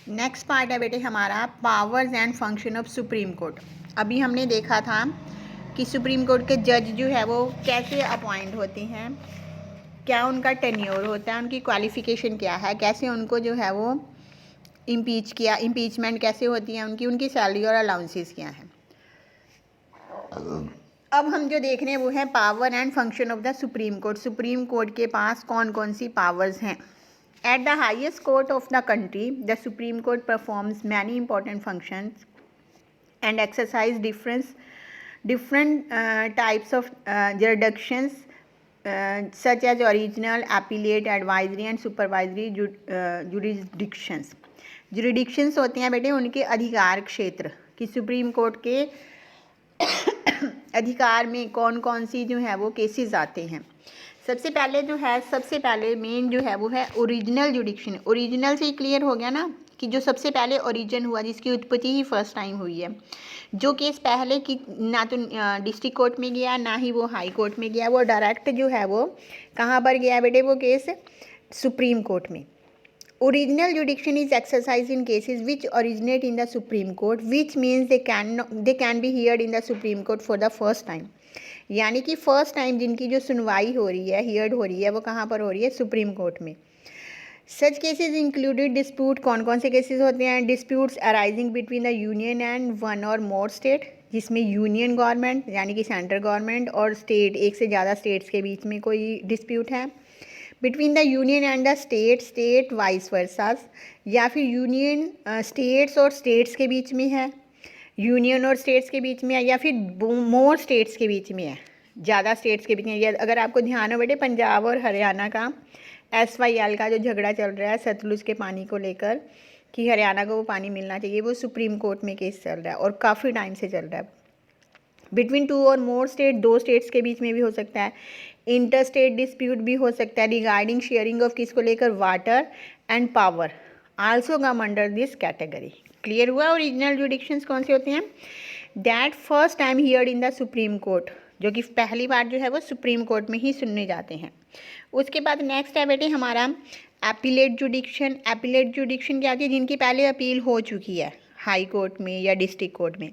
Next part है बेटे हमारा powers and function of supreme court. अभी हमने देखा था कि सुप्रीम कोर्ट के जज जो है वो कैसे अपॉइंट होते हैं, क्या उनका टेन्योर होता है, उनकी क्वालिफिकेशन क्या है, कैसे उनको जो है वो इम्पीचमेंट कैसे होती है उनकी सैलरी और अलाउंसेस क्या हैं। अब हम जो देख रहे हैं वो है power and function of the supreme court. Supreme court के पास कौन कौन सी पावर्स हैं। At the highest court of the country, the Supreme Court performs many important functions and exercise different types of jurisdictions such as original, appellate, advisory and supervisory jurisdictions. Jurisdictions होते हैं बेटे उनके अधिकार क्षेत्र कि सुप्रीम कोर्ट के अधिकार में कौन कौन सी जो है वो केसेस आते हैं। सबसे पहले मेन जो है वो है ओरिजिनल जुडिक्शन। ओरिजिनल से ही क्लियर हो गया ना कि जो सबसे पहले ओरिजिन हुआ, जिसकी उत्पत्ति ही फर्स्ट टाइम हुई है। जो केस पहले की ना तो डिस्ट्रिक्ट कोर्ट में गया ना ही वो हाई कोर्ट में गया, वो डायरेक्ट जो है वो कहाँ पर गया बेटे, वो केस सुप्रीम कोर्ट में। Original जुडिक्शन is exercise in cases which originate in the supreme court which means they can be heard in the supreme court for the first time. यानी कि फ़र्स्ट टाइम जिनकी जो सुनवाई हो रही है, हियर्ड हो रही है, वो कहाँ पर हो रही है, सुप्रीम कोर्ट में। सच केसेस इंक्लूडेड डिस्प्यूट, कौन कौन से केसेस होते हैं, disputes arising between the union and one और मोर स्टेट, जिसमें यूनियन गवर्नमेंट यानी कि सेंट्रल गवर्नमेंट और स्टेट, एक से ज़्यादा स्टेट्स के बीच में कोई डिस्प्यूट है। Between the union and the state vice versa, या फिर यूनियन स्टेट्स और स्टेट्स के बीच में है, यूनियन और स्टेट्स के बीच में है, या फिर मोर स्टेट्स के बीच में है, ज़्यादा स्टेट्स के बीच में। या अगर आपको ध्यान हो बेटे, पंजाब और हरियाणा का SYL का जो झगड़ा चल रहा है सतलुज के पानी को लेकर कि हरियाणा को वो पानी मिलना चाहिए, वो सुप्रीम कोर्ट में केस चल रहा है और काफ़ी टाइम से चल रहा है। बिटवीन टू और मोर स्टेट, दो स्टेट्स के बीच में भी हो सकता है। इंटर स्टेट डिस्प्यूट भी हो सकता है रिगार्डिंग शेयरिंग ऑफ किसको लेकर, water and power, also come under this category. Clear हुआ। ओरिजिनल जुडिक्शंस कौन से होते हैं, that first time heard in the supreme court, जो कि पहली बार जो है वो सुप्रीम कोर्ट में ही सुनने जाते हैं। उसके बाद नेक्स्ट है बेटे हमारा एपीलेट जुडिक्शन। एपीलेट जुडिक्शन क्या होती है, जिनकी पहले अपील हो चुकी है हाई कोर्ट में या डिस्ट्रिक्ट कोर्ट में।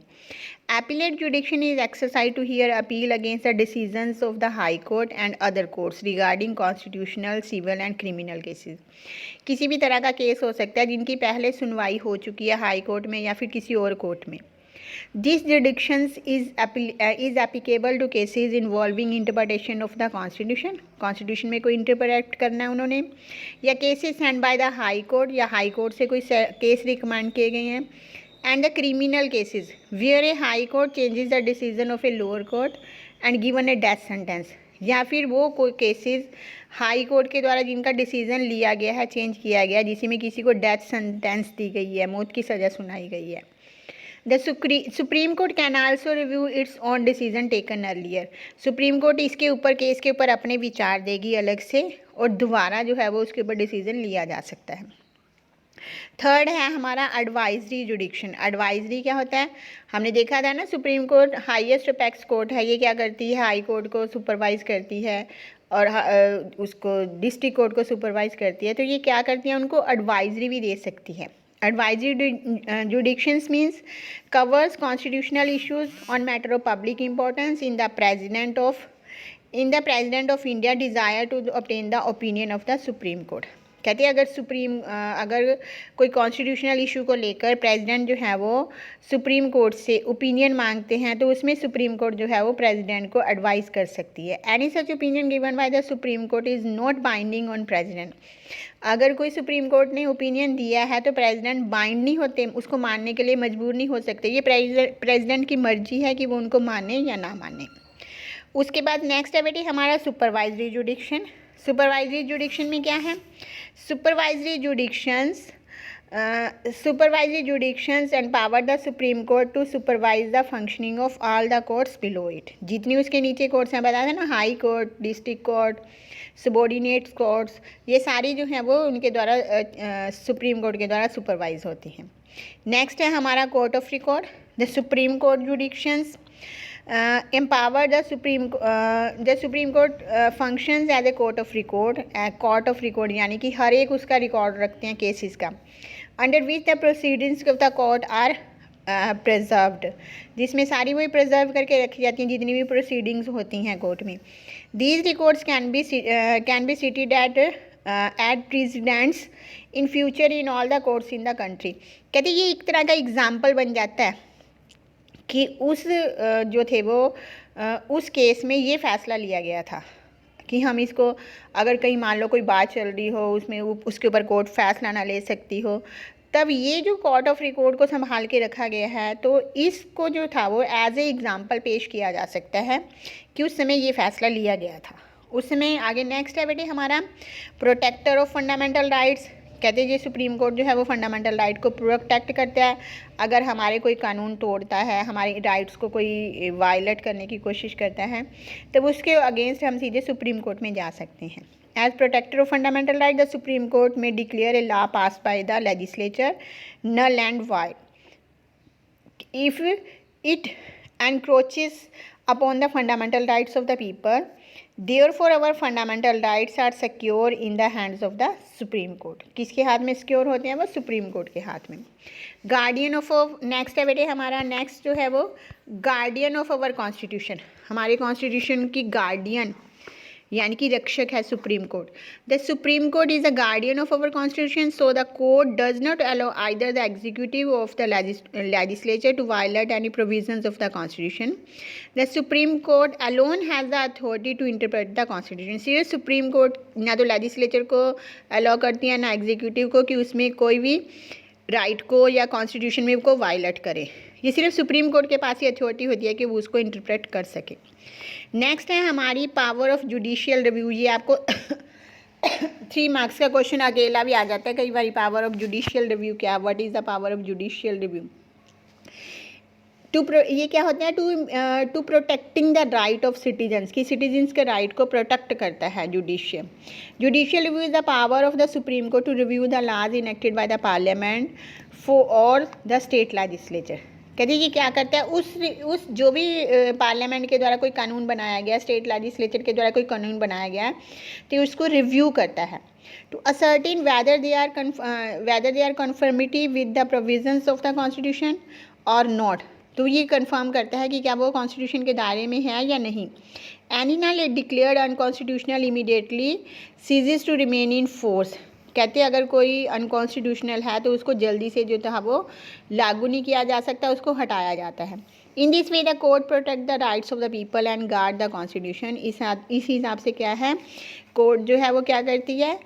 Appellate jurisdiction is exercise to hear appeal against the decisions of the high court and other courts regarding constitutional, civil and criminal cases. किसी भी तरह का केस हो सकता है जिनकी पहले सुनवाई हो चुकी है हाई कोर्ट में या फिर किसी और कोर्ट में। This jurisdictions is applicable to cases involving interpretation of the constitution। Constitution में कोई इंटरप्रेट करना है उन्होंने, या cases hand by the high court, या हाई कोर्ट से कोई केस रिकमेंड किए गए हैं। And the criminal cases where a high court changes the decision of a lower court and given a death sentence, या फिर वो कोई केसेस हाई कोर्ट के द्वारा जिनका डिसीजन लिया गया है, चेंज किया गया, जिसमें किसी को डेथ सेंटेंस दी गई है, मौत की सज़ा सुनाई गई है। The Supreme Court can also review its own decision taken earlier। Supreme court इसके ऊपर, केस के ऊपर अपने विचार देगी अलग से और दोबारा जो है वो उसके ऊपर डिसीजन लिया जा सकता है। थर्ड है हमारा एडवाइजरी जुडिक्शन। एडवाइजरी क्या होता है, हमने देखा था ना, supreme court highest apex court है, ये क्या करती है, हाई कोर्ट को सुपरवाइज करती है और उसको डिस्ट्रिक्ट कोर्ट को सुपरवाइज करती है। तो ये क्या करती है, उनको एडवाइजरी भी दे सकती है। Advisory jurisdictions means covers constitutional issues on matter of public importance in the president of India desire to obtain the opinion of the Supreme Court। कहते हैं अगर कोई कॉन्स्टिट्यूशनल इशू को लेकर प्रेसिडेंट जो है वो सुप्रीम कोर्ट से ओपिनियन मांगते हैं तो उसमें सुप्रीम कोर्ट जो है वो प्रेसिडेंट को एडवाइस कर सकती है। Any such opinion given by the supreme court is not binding on president. अगर कोई सुप्रीम कोर्ट ने ओपिनियन दिया है तो प्रेसिडेंट बाइंड नहीं होते, उसको मानने के लिए मजबूर नहीं हो सकते। ये प्रेसिडेंट की मर्जी है कि वो उनको माने या ना माने। उसके बाद नेक्स्ट है बेटी हमारा सुपरवाइजरी जुडिक्शन। सुपरवाइजरी जुडिक्शन में क्या है, supervisory jurisdictions empower the supreme court to supervise the functioning of all the courts below it. जितनी उसके नीचे कोर्ट्स हैं, बता दें ना, high court, district court, subordinate courts, ये सारी जो हैं वो उनके द्वारा सुप्रीम कोर्ट के द्वारा सुपरवाइज होती हैं। नेक्स्ट है हमारा court of record. The supreme Court jurisdictions empower the Supreme Court functions as a court of record यानी कि हर एक उसका रिकॉर्ड रखते हैं केसेस का, under which the proceedings of the court are preserved, जिसमें सारी वही प्रिजर्व करके रखी जाती हैं जितनी भी प्रोसीडिंग्स होती हैं कोर्ट में. These records can be cited at precedents in future in all the courts in the country. कहते ये एक तरह का एग्जाम्पल बन जाता है कि उस जो थे वो उस केस में ये फ़ैसला लिया गया था कि हम इसको, अगर कहीं मान लो कोई बात चल रही हो उसमें उसके ऊपर कोर्ट फैसला ना ले सकती हो, तब ये जो कोर्ट ऑफ रिकॉर्ड को संभाल के रखा गया है तो इसको जो था वो एज ए एग्ज़ाम्पल पेश किया जा सकता है कि उस समय ये फ़ैसला लिया गया था. उस समय आगे नेक्स्ट है बेटे हमारा प्रोटेक्टर ऑफ फंडामेंटल राइट्स. कहते हैं ये सुप्रीम कोर्ट जो है वो फंडामेंटल राइट को प्रोटेक्ट करता है. अगर हमारे कोई कानून तोड़ता है, हमारे राइट्स को कोई वायलेट करने की कोशिश करता है, तो उसके अगेंस्ट हम सीधे सुप्रीम कोर्ट में जा सकते हैं. As protector of fundamental right the supreme Court may declare a law pass by the legislature null and void if it encroaches upon the fundamental rights of the people. Therefore our fundamental rights are secure in the hands of the Supreme Court. किसके हाथ में secure होते हैं वो? Supreme court के हाथ में. Guardian of next है बेटे हमारा, नेक्स्ट जो है वो गार्डियन ऑफ अवर कॉन्स्टिट्यूशन. हमारे कॉन्स्टिट्यूशन की गार्डियन यानी कि रक्षक है supreme court. The supreme court is the guardian of our constitution, so the court does not allow either the executive of the legislature to violate any provisions of the constitution. The supreme court alone has the authority to interpret the constitution. सिर्फ supreme court ना तो legislature को allow करती है ना executive को कि उसमें कोई भी राइट को या कॉन्स्टिट्यूशन में को वायलेट करे. ये सिर्फ सुप्रीम कोर्ट के पास ही अथॉरिटी होती है कि वो उसको इंटरप्रेट कर सके. नेक्स्ट है हमारी पावर ऑफ जुडिशियल रिव्यू. ये आपको 3 मार्क्स का क्वेश्चन अकेला भी आ जाता है कई बार. पावर ऑफ जुडिशियल रिव्यू क्या, what is the power of judicial review? ये क्या होता है? To protecting the right of citizens, की सिटीजन्स के राइट को प्रोटेक्ट करता है judicial. Judicial review is the power of the supreme court to review the laws enacted by the parliament और द स्टेट लेजिस्लेचर. कहते हैं ये क्या करता है? उस जो भी पार्लियामेंट के द्वारा कोई कानून बनाया गया, स्टेट लेजिस्लेचर के द्वारा कोई कानून बनाया गया है, तो उसको रिव्यू करता है to ascertain whether they are conformity with the provisions of the constitution और नॉट. तो ये कंफर्म करता है कि क्या वो कॉन्स्टिट्यूशन के दायरे में है या नहीं. Any not declared unconstitutional immediately ceases to remain in force. कहते हैं अगर कोई अनकॉन्स्टिट्यूशनल है तो उसको जल्दी से जो था वो लागू नहीं किया जा सकता, उसको हटाया जाता है. In this way the court protect the rights of the people and guard the constitution. इस हिसाब से क्या है, कोर्ट जो है वो क्या करती है,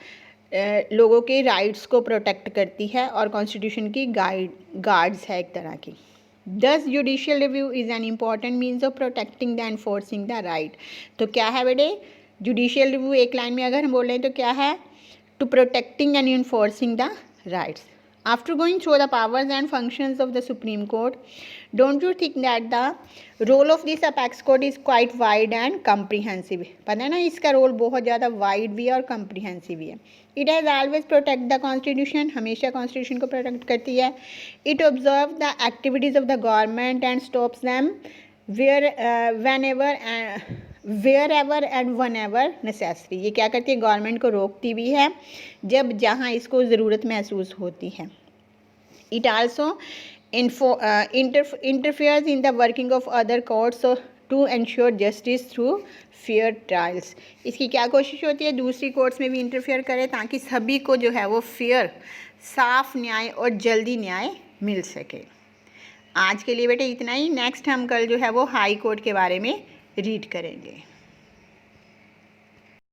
लोगों के राइट्स को प्रोटेक्ट करती है और कॉन्स्टिट्यूशन की गार्ड्स है एक तरह की. दस judicial review is an important means of protecting the enforcing the right. तो क्या है बेटे जुडिशियल रिव्यू? एक लाइन में अगर हम बोल रहे हैं तो क्या है? To protecting and enforcing the rights. After going through the powers and functions of the Supreme Court, don't you think that the role of this apex court is quite wide and comprehensive? पता है ना इसका role बहुत ज़्यादा wide भी है और comprehensive भी है. It has always protect the constitution, हमेशा constitution को protect करती है. It observes the activities of the government and stops them wherever and whenever necessary. ये क्या करती है? गवर्नमेंट को रोकती भी है जब जहाँ इसको ज़रूरत महसूस होती है. It also interferes in the working of other courts to ensure justice through fair trials. इसकी क्या कोशिश होती है? दूसरी कोर्ट्स में भी इंटरफेयर करे ताकि सभी को जो है वो फेयर, साफ न्याय और जल्दी न्याय मिल सके. आज के लिए बेटे इतना ही. नेक्स्ट हम कल जो है वो हाई कोर्ट के बारे में रीड करेंगे.